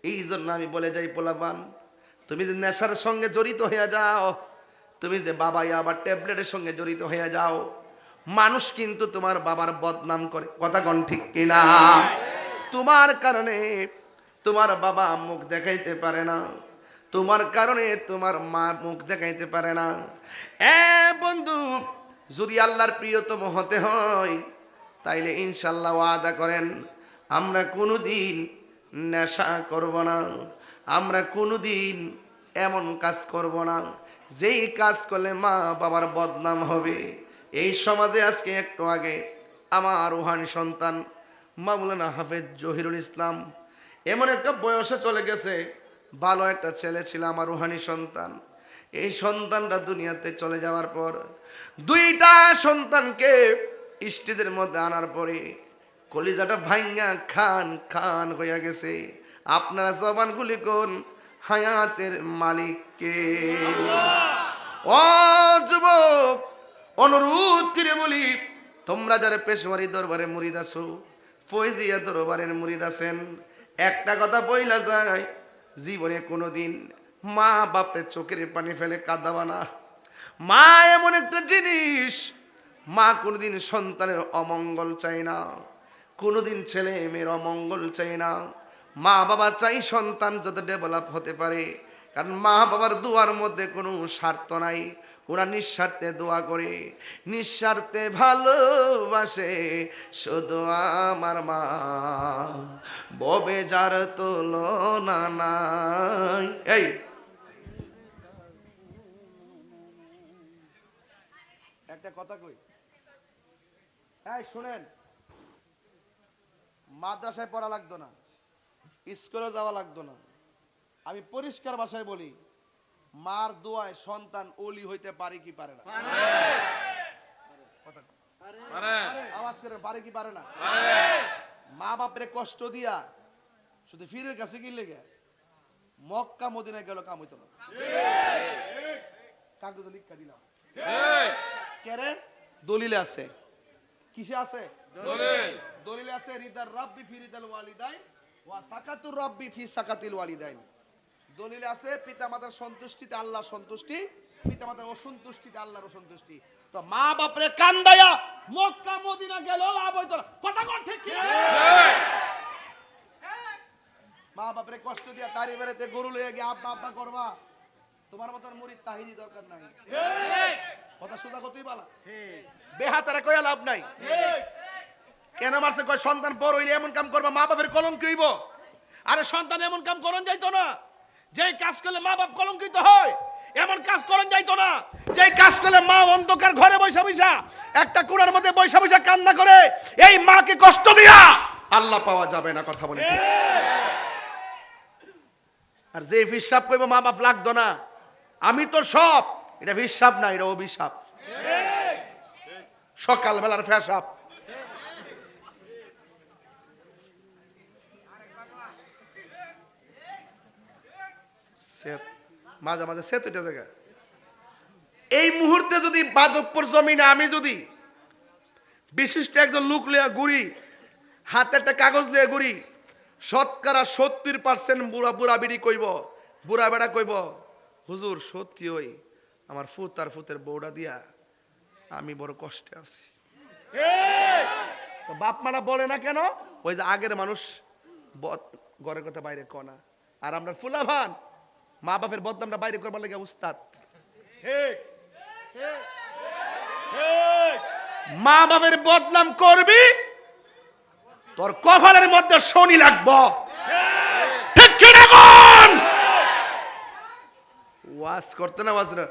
এই জন্য আমি বলে যাই পোলাপান, তুমি যে নেশার সঙ্গে জড়িত হয়ে যাও, তুমি যে বাবাই আবার ট্যাবলেটের সঙ্গে জড়িত হয়ে যাও, মানুষ কিন্তু তোমার বাবার বদনাম করে, কথা কোন ঠিক কিনা? তোমার কারণে তোমার বাবা মুখ দেখাইতে পারে না, তোমার কারণে তোমার মা মুখ দেখাইতে পারে না। বন্ধু, যদি আল্লাহর প্রিয়তম হতে হয় তাইলে ইনশাল্লাহ ওয়াদা করেন আমরা কোনোদিন নেশা করব না, আমরা কোনোদিন এমন কাজ করব না যেই কাজ করলে মা বাবার বদনাম হবে। এই সমাজে আজকে একটু আগে আমার রুহানি সন্তান মাওলানা হাফেজ জহিরুল ইসলাম এমন একটা বয়সে চলে গেছে, ভালো একটা ছেলে ছিল আমার রুহানি সন্তান। এই সন্তানটা দুনিয়াতে চলে যাওয়ার পর দুইটা সন্তানকে স্টেজের মধ্যে আনার পরে কলিজাটা ভাঙ্গা খান খান হইয়া গেছে। আপনারা জবানগুলি কোন হায়াতের মালিককে। ও যুবক, অনুরোধ করে বলি, তোমরা যারা পেশোয়ারি দরবারে মুরিদ আছো, ফয়জিয়া দরবারের মুরিদ আছেন, একটা কথা বইলা যায়, জীবনে কোনোদিন মা বাপের চোখের পানি ফেলে কাঁদাবা না। মা এমন একটা জিনিস, মা কোনোদিন সন্তানের অমঙ্গল চায় না, কোনোদিন ছেলে মেয়ের অমঙ্গল চায় না। মা বাবা চাই সন্তান যত ডেভেলপ হতে পারে, কারণ মা বাবার দোয়ার মধ্যে কোনো স্বার্থ নাই। ওরা নিঃস্বার্থে দোয়া করে, নিঃস্বার্থে ভালোবাসে শুধু আমার মা, ববে যার তুলনা নাই। এই একটা কথা কই, এই শুনেন, মাদ্রাসায় পড়া লাগতো না, স্কুলে যাওয়া লাগতো না। আমি পরিষ্কার ভাষায় বলি, মার দোয়ায় সন্তান ওলি হইতে পারে কি পারে না? আওয়াজ করে, পারে কি পারে না? মা বাপরে কষ্ট দিয়া শুধু ফিরের কাছে কি লেগে মক্কা মদিনায় গেল কাম হইতো না। কাগজে লিখা দিলাম, কেরে দলিলে আছে, কিসে আছে? দলিলে আছে রিদার রাব্বি ফি রিদাল ওয়ালিদাইন ওয়া সাকাতুর রাব্বি ফি সাকাতিল ওয়ালিদাইন। দলিলে আছে পিতামাতার সন্তুষ্টিতে আল্লাহর সন্তুষ্টি, পিতামাতার অসন্তুষ্টিতে আল্লাহর অসন্তুষ্টি। তো মা বাপরে কান্দায়া মক্কা মদিনা গেল লাভ হইতো না, কথা কোন ঠিক কি? মা বাপরে কষ্ট দিয়া তারি বেড়াতে গরু লইয়া গিয়ে আব্বা আব্বা করবা, তোমার মতন মুরিদ তাহিরি দরকার নাই। কথা সুদা কতই বালা, বেহাতারা কইয়া লাভ নাই। কেন মারছে? কয় সন্তান বড় হইলে এমন কাম করবা মা বাপের কলঙ্ক হইব। আরে সন্তান এমন কাম করন যাইতো না, যেই কাজ করলে মা বাপ কলঙ্কিত হয়, এমন কাজ করন যাইতো না যেই কাজ করলে মা অন্ধকার ঘরে বৈশা বৈশা একটা কোণার মধ্যে বৈশা বৈশা কান্না করে। এই মাকে কষ্ট দিয়া আল্লাহ পাওয়া যাবে না, কথা বলে ঠিক। আর যে হিসাব কইব মা বাপ লাগতো না, আমি তো সব, এটা হিসাব না, এটা অভিশাপ। সকাল বেলার ফেসাব। মাঝে মাঝে সেত এটা জায়গা। এই মুহূর্তে যদি বাদকপুর জমিনে আমি যদি বিশিষ্ট একজন লোক লিয়া ঘুরি, হাতে একটা কাগজ লিয়া ঘুরি, শতকরা 70% বুড়া বুড়া বিড়ি কইব, বুড়া বেড়া কইব, হুজুর সত্যি ওই আমার ফুত আর ফুতের বউটা দিয়া আমি বড় কষ্টে আছি। বাপ মারা বলে না কেন? ওই যে আগের মানুষ ঘরের কথা বাইরে কনা, আর আমরা ফুলাভান মা বাপের বদনামটা বাইরে করবার লাগে উস্তাদ। মা বাপের বদনাম করবি, তোর কপালের মধ্যে শনি লাগবো, ঠিক কি না? কোন ওয়াজ করতে না, ওয়াজ না,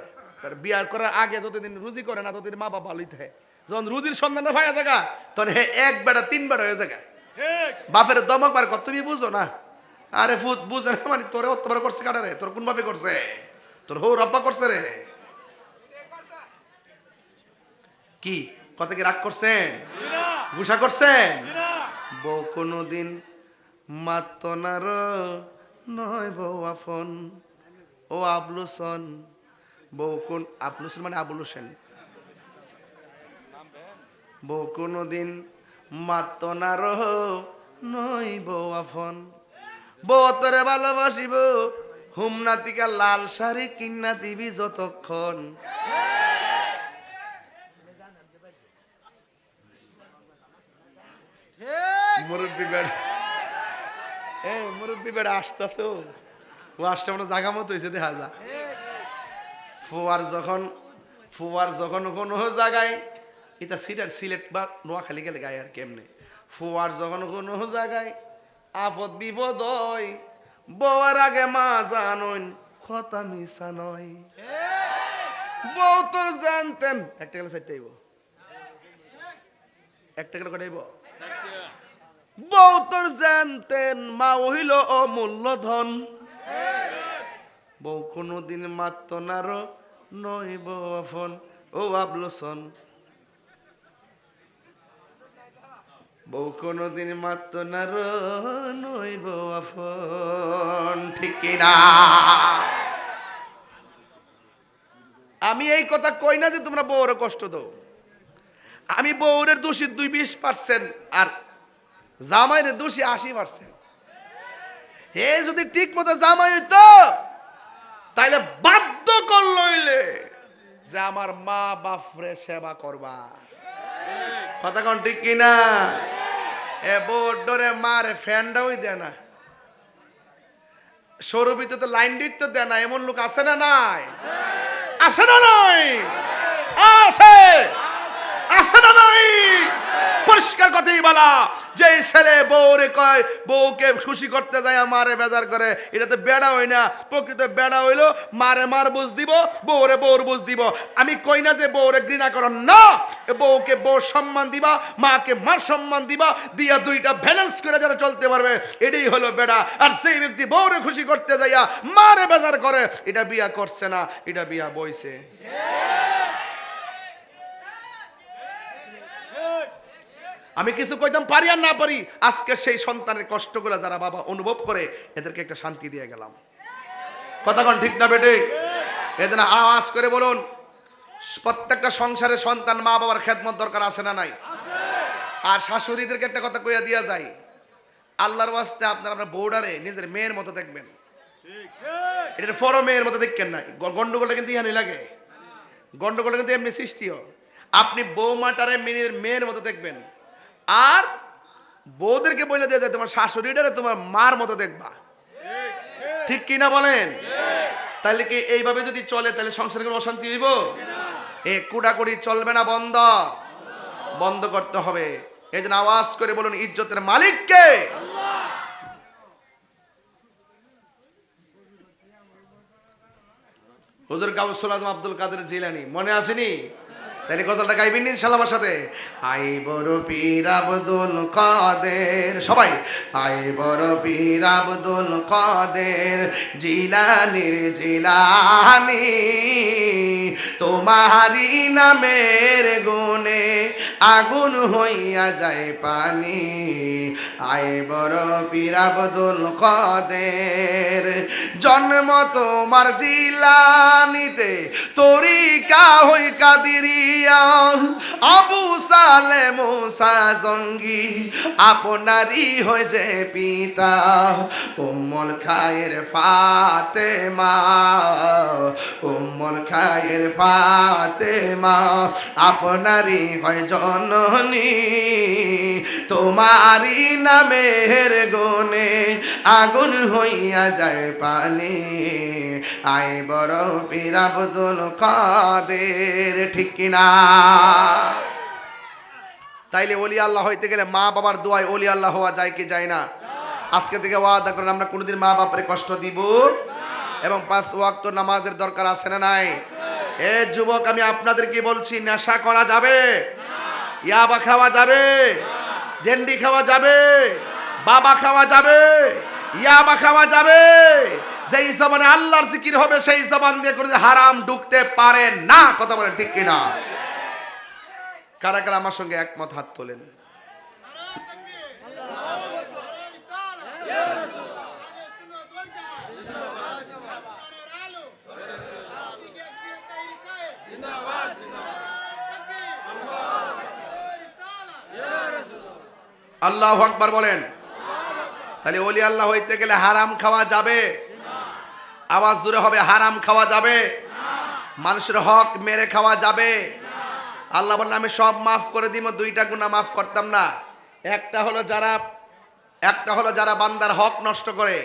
বিয়ার করার আগে যতদিন রুজি করে না ততদিন মা বাবা ভালোই থাকে। যখন রুজির সন্ধানটা ভাইয়া জায়গা, তখন হে এক বেটা তিন বেটা হয়ে জায়গা। বাপের দমক বার কর, তুমি বুঝো না। আরে ফুত বুঝে না মানে তোরে অত্যাচার করছে কাটারে, তোর কোন ভাবে করছে? তোর হৌ রব্বা করছে রে। কি কথা কি রাগ করছেন? গুসা করছেন? বউ কোনদিন মাত নার নয় বউ আফন, ও আবলুসন। বউ কোন আবলুসন মানে আবুল হোসেন। বউ কোনদিন মাত নার নয় বউ আফন, বউ তোরে ভালোবাসিব, হুমনাতিকা লাল শাড়ি কিন্না দিবি যতক্ষণ। মুরব্বী বেড়া, মুরব্বী বেড়া আসতেছে, ও আসতে মানে জাগা মতো হয়েছে দেখা যা। ফুয়ার যখন কোনো জায়গায়, এটা সিলেট বা নোয়াখালী গেলে গায়ে আর কেমনে, ফুয়ার যখন কোনো জায়গায় আপদ বিপদ হয়, বউয়ার আগে মা জানইন কথা মিশা নয়। বউ তোর জানতেন একটা গেলে চারটে আইব, একটা গেলে কটাইব। বউ তোর জানতেন মা হইল অমূল্য ধন, বউ কোনদিন মাত্ত নার নইব আফন। ও আবলোসন, বউ কোনদিন মাত্ত নার নইব আফন, ঠিক কিনা? আমি এই কথা কই না যে তোমরা বউরে কষ্ট দাও, আমি বউরের দোষী 20% আর জামাইয়ের দোষী 80%। হে যদি ঠিক মতো জামাই হইতো তাইলে বাধ্য করলইলে যে আমার মা বাপরে সেবা করবা। কথা কোন ঠিক কিনা? এ বউর ডরে মারে ফ্যানটাও দেয় না, সৌরভিতে তো লাইন দিত দেয় না, এমন লোক আছে না নাই? আছে না নাই? আছে, আছে না নাই? পরিষ্কার কথাই বলা, যে ছেলে বউরে কয় বউকে খুশি করতে যায় মারে বেজার করে, এটা তো বেড়া হই না। প্রকৃত বেড়া হইলো মারে মার বুঝ দিব, বউরে বউর বুঝ দিব। আমি কই না যে বউরে ঘৃণা করো না, বউকে বউ সম্মান দিবা, মাকে মার সম্মান দিবা, দিয়া দুইটা ব্যালেন্স করে যারা চলতে পারবে, এটাই হলো বেড়া। আর সেই ব্যক্তি বউরে খুশি করতে যাইয়া মারে বেজার করে, এটা বিয়া করছে না, এটা বিয়া বইছে। আমি কিছু কইতাম পারি আর না পারি, আজকে সেই সন্তানের কষ্টগুলো যারা বাবা অনুভব করে এদেরকে একটা শান্তি দিয়ে গেলাম। কথা কোন ঠিক না বেটে? এজন্য আওয়াজ করে বলুন, প্রত্যেকটা সংসারে সন্তান মা বাবার খেদমত দরকার আছে না নাই? আর শাশুড়িদেরকে একটা কথা কইয়া দিয়া যায়, আল্লাহর ওয়াস্তে আপনারা বউডারে নিজের মেয়ের মতো দেখবেন, এটা ফরো মেয়ের মতো দেখেন না। গন্ডগোলটা কিন্তু ইহানি লাগে, গন্ডগোলটা কিন্তু এমনি সৃষ্টিও। আপনি বৌমাটারে মেয়ের মতো দেখবেন, আর বউদেরকে বলে দেওয়া যায় তোমার শাশুড়িটারে তোমার মার মতো দেখবা। ঠিক কিনা বলেন? তাহলে কি এইভাবে যদি চলে তাহলে সংসারে কোনো অশান্তি হইব? এ কুড়াকুড়ি চলবে না, বন্ধ বন্ধ করতে হবে। এই জন্য আওয়াজ করে বলুন, ইজ্জতের মালিক কে? হুজুর গাউসুল আজম আব্দুল কাদের জিলানী, মনে আসেনি? তাহলে কতটা গাইবেন ইনশাআল্লাহ আমার সাথে? আই বড় পীর আব্দুল কাদের, সবাই আই বড় পীর আব্দুল কাদের জিলানীর জিলানী, তোমারি নামের গুণে আগুন হইয়া যায় পানি। আই বড় পীর আব্দুল কাদের, জন্ম তোমার জিলানীতে, তরিকা হই কাদিরিয়া, আবু সালে মুসা জঙ্গি আপনারই হয়ে যে পিতা। উম্মুল খায়ের ফাতেমা, উম্মুল খায়ের ফাতেমা আপনারই হয় জননী, তোমারই নামের গুণে আগুন হইয়া যায় পানি। আই বড় পীর আব্দুল কাদের, ঠিক কিনা? তাইলে ওলি আল্লাহ হইতে গেলে মা বাবার দোয়ায় ওলি আল্লাহ হওয়া যায় কি যায় না? আজকে থেকে ওয়াদা করেন আমরা কোনোদিন মা বাপরে কষ্ট দিব, এবং 5 ওয়াক্ত নামাজের দরকার আছে না নাই? এ যুবক, আমি আপনাদেরকে বলছি, নেশা করা যাবে, ইয়াবা খাওয়া যাবে, ডেন্ডি খাওয়া যাবে, বাবা খাওয়া যাবে, ইয়াবা খাওয়া যাবে। যেই জবানে আল্লাহর জিকির হবে সেই জবান দিয়ে করে হারাম ঢুকতে পারে না। কথা বলেন ঠিক কিনা? কারা কারা আমার সঙ্গে একমত হাত তোলেন? আল্লাহু আকবার বলেন। তাহলে ওলি আল্লাহ হইতে গেলে হারাম খাওয়া যাবে? আওয়াজ জোরে হবে, হারাম খাওয়া যাবে? মানুষের হক মেরে খাওয়া যাবে? আল্লাহ বললেন আমি সব মাফ করে দিব, দুইটা গুনাহ মাফ করতাম না। একটা হলো যারা বান্দার হক নষ্ট করে,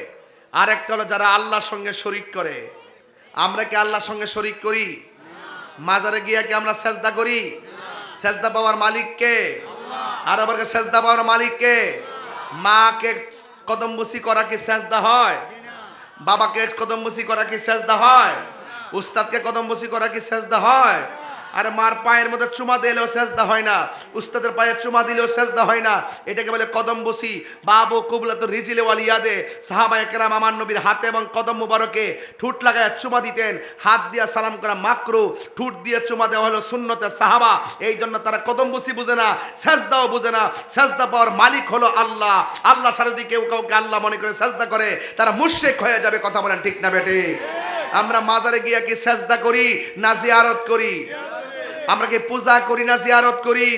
আর একটা হলো যারা আল্লাহর সঙ্গে শরীক করে। আমরা কি আল্লাহর সঙ্গে শরীক করি? মাজারে গিয়ে কি আমরা সেজদা করি? সেজদা পাওয়ার মালিক কে? আর আবার সেজদা পাওয়ার মালিক কে? মাকে কদমবুসি করা কি সেজদা হয়? বাবাকে কদমবুসি করা কি সেজদা হয়? উস্তাদকে কদমবুসি করা কি সেজদা হয়? আর মার পায়ের মধ্যে চুমা দিলেও সেজদা হয় না, উস্তাদের পায়ে চুমা দিলেও সেজদা হয় না। এটাকে বলে কদমবুসি। বাবু কুবলাত রিজিলে ওয়ালিয়াদে সাহাবায়ে কেরাম আমার নবীর হাতে এবং কদম মুবারকে ঠুট লাগায় চুমা দিতেন। হাত দিয়া সালাম করা মাকরু, ঠুট দিয়ে চুমা দেওয়া হলো সুন্নতের সাহাবা। এই জন্য তারা কদমবুসি বুঝে না, সেজদাও বুঝে না। সেজদা পাওয়ার মালিক হলো আল্লাহ। আল্লাহ ছাড়া যদি কেউ কাউকে আল্লাহ মনে করে সেজদা করে তারা মুশরিক হয়ে যাবে। কথা বলেন ঠিক না বেটে? আমরা মাজারে গিয়া কি সেজদা করি না জিয়ারত করি? আমরা কি পূজা করি না জিয়ারত করি?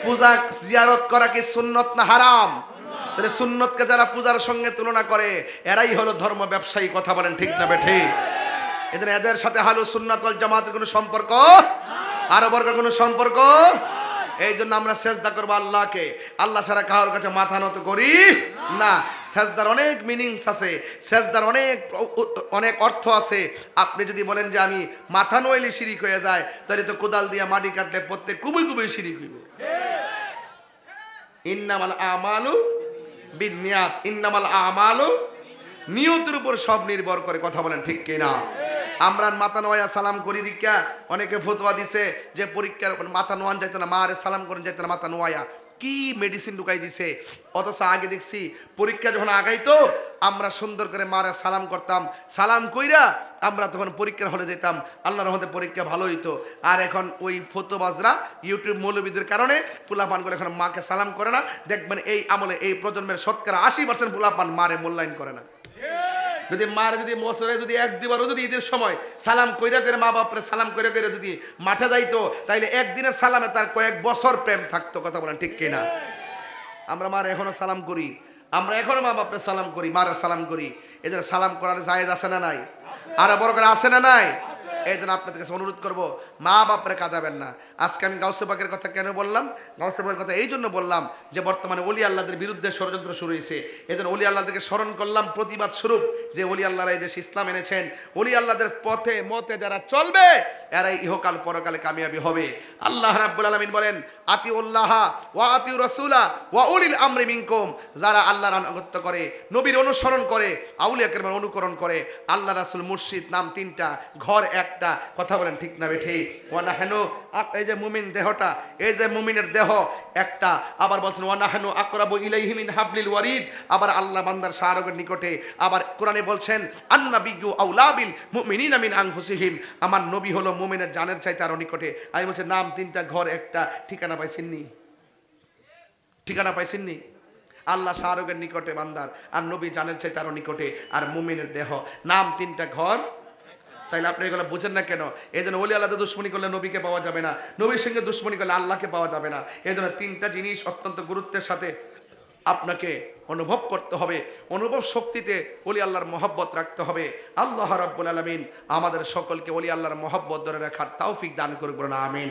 পূজা জিয়ারত করা কি সুন্নত না হারাম? তাহলে সুন্নতকে যারা পূজার সঙ্গে তুলনা করে এরাই হলো ধর্ম ব্যবসায়ী। কথা বলেন ঠিক না বেঠে? এদের এদের সাথে হালু সুন্নাত ওয়াল জামাতের কোনো সম্পর্ক, আরো বর্গের কোনো সম্পর্ক? এই জন্য আমরা সেজদা করবো আল্লাহকে, আল্লাহ ছাড়া কারোর কাছে মাথা নত করি না। সেজদার অনেক মিনিংস আছে, সেজদার অনেক অর্থ আছে। আপনি যদি বলেন যে আমি মাথা নইলে শিরিক হয়ে যায়, তাহলে তো কোদাল দিয়ে মাটি কাটলে প্রত্যেক কুবুই কুবুই শিরিক হইব। ইন্নামাল আমালু বিন্নিয়াত, ইন্নামাল আমালু, নিয়তের উপর সব নির্ভর করে। কথা বলেন ঠিক কিনা? আমরা মাথা নোয়া সালাম করি দীক্ষা, অনেকে ফতোয়া দিছে যে পরীক্ষার মাথা নোয়ান যাইতে না, মারে সালাম করেন যাইতে না, মাথা নোয়া কি মেডিসিন ঢুকাই দিছে। অথচ আগে দেখছি পরীক্ষা যখন আগাইতো আমরা সুন্দর করে মারে সালাম করতাম, সালাম কইরা আমরা তখন পরীক্ষার হলে যেতাম, আল্লাহর রহমতে পরীক্ষা ভালো হইতো। আর এখন ওই ফতোবাজরা ইউটিউব মৌলবীদের কারণে পোলাপানগুলো এখন মাকে সালাম করে না। দেখবেন এই আমলে এই প্রজন্মের শতকরা 80% পোলাপান মারে মূল্যায়ন করে না। যদি মার যদি বছরে যদি এক দুবারও যদি ঈদের সময় সালাম কইরা করে মা বাপরে সালাম কইরা করে যদি মাঠে যাইতো, তাইলে একদিনের সালামে তার কয়েক বছর প্রেম থাকতো। কথা বলেন ঠিক কিনা? আমরা মার এখনো সালাম করি, আমরা এখনো মা বাপরে সালাম করি, মারা সালাম করি। এই জন্য সালাম করার জায়েজ আছে না নাই? আর বড় করে আছে না নাই? এই জন্য আপনাদের কাছে অনুরোধ করবো, মা বাপরে কাঁদাবেন না। আজকে আমি গাউসে পাকের কথা কেন বললাম? গাউসে পাকের কথা এই জন্য বললাম যে বর্তমানে ওলি আল্লাহদের বিরুদ্ধে ষড়যন্ত্র শুরু হয়েছে। এই জন্য ওলি আল্লাহদেরকে স্মরণ করলাম প্রতিবাদ স্বরূপ যে ওলি আল্লাহরা এই দেশে ইসলাম এনেছেন। ওলি আল্লাহদের পথে মতে যারা চলবে এরাই ইহকাল পরকালে কামিয়াবি হবে। আল্লাহ রাব্বুল আলামিন বলেন আতিউল্লাহ ওয়া আতিউ রাসূলা ওয়া উলিল আমরি মিনকুম, যারা আল্লাহর আনুগত্য করে, নবীর অনুসরণ করে, আউলিয়া কেরামের অনুকরণ করে। আল্লাহ রাসূল, মুর্শিদ নাম তিনটা, ঘর একটা। কথা বলেন ঠিক না বেঠি? ওয়া নাহনু, এই যে মুমিন দেহটা, এই যে মুমিনের দেহ একটা। আবার বলছেন ওয়া নাহনু আকরাবু ইলাইহি মিন হাবলিল ওয়ারিদ। আবার আল্লাহ বান্দার শাহরগের নিকটে। আবার কোরআনে বলছেন আন্নাবিয়্যু আউলা বিল মুমিনিনা মিন আনফুসিহিম, আমার নবী হলো মুমিনের জানের চাইতে আরো নিকটে। আমি বলছি নাম তিনটা, ঘর একটা। ঠিকানা পাইছেননি? ঠিকানা পাইছেননি? আল্লাহ শাহরগের নিকটে বান্দার, আর নবী জানের চাইতে আরো নিকটে, আর মুমিনের দেহ। নাম তিনটা, ঘর। তাইলে আপনি এগুলো বুঝেন না কেন? এই জন্য ওলি আল্লাহদের দুশ্মনী করলে নবীকে পাওয়া যাবে না, নবীর সঙ্গে দুশ্মনী করলে আল্লাহকে পাওয়া যাবে না। এই জন্য তিনটা জিনিস অত্যন্ত গুরুত্বের সাথে আপনাকে অনুভব করতে হবে। অনুভব শক্তিতে ওলি আল্লাহর মহব্বত রাখতে হবে। আল্লাহ রাব্বুল আলামিন আমাদের সকলকে ওলি আল্লাহর মহব্বত ধরে রাখার তৌফিক দান করুন, আমিন।